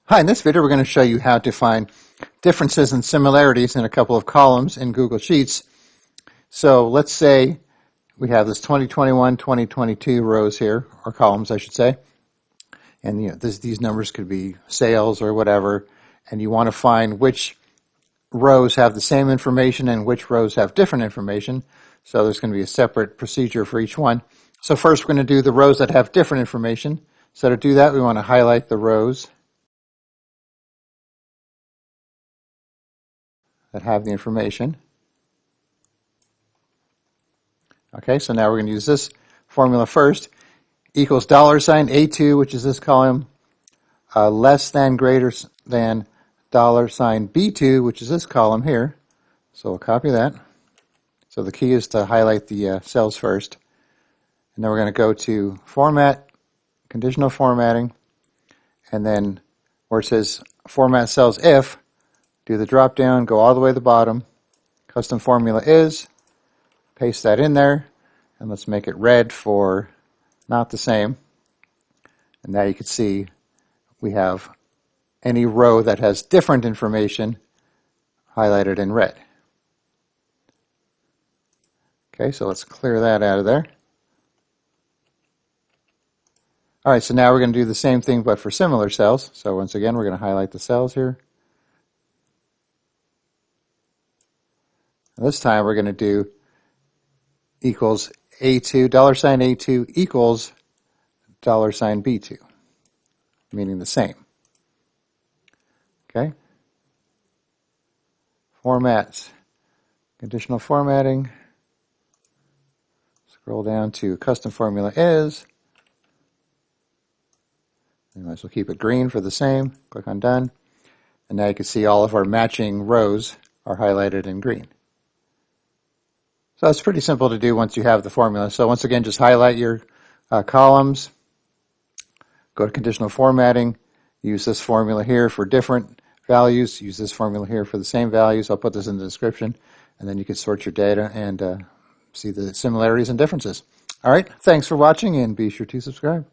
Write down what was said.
Hi, in this video we're going to show you how to find differences and similarities in a couple of columns in Google Sheets. So let's say we have this 2021, 2022 rows here, or columns I should say, and these numbers could be sales or whatever, and you want to find which rows have the same information and which rows have different information. So there's going to be a separate procedure for each one. So first we're going to do the rows that have different information. So to do that we want to highlight the rows that have the information. Okay, so now we're going to use this formula first. Equals $sign A2, which is this column, less than greater than $sign B2, which is this column here. So we'll copy that. So the key is to highlight the cells first. And then we're going to go to Format, Conditional Formatting, and then where it says Format Cells If, do the drop down, go all the way to the bottom. Custom formula is, paste that in there, and let's make it red for not the same. And now you can see we have any row that has different information highlighted in red. Okay, so let's clear that out of there. All right, so now we're going to do the same thing but for similar cells. So once again, we're going to highlight the cells here. And this time we're going to do equals A2, $sign A2 equals $sign B2, meaning the same. Okay. Formats, conditional formatting. Scroll down to custom formula is. You might as well keep it green for the same. Click on done. And now you can see all of our matching rows are highlighted in green. So it's pretty simple to do once you have the formula. So once again, just highlight your columns. Go to conditional formatting. Use this formula here for different values. Use this formula here for the same values. I'll put this in the description. And then you can sort your data and see the similarities and differences. All right. Thanks for watching, and be sure to subscribe.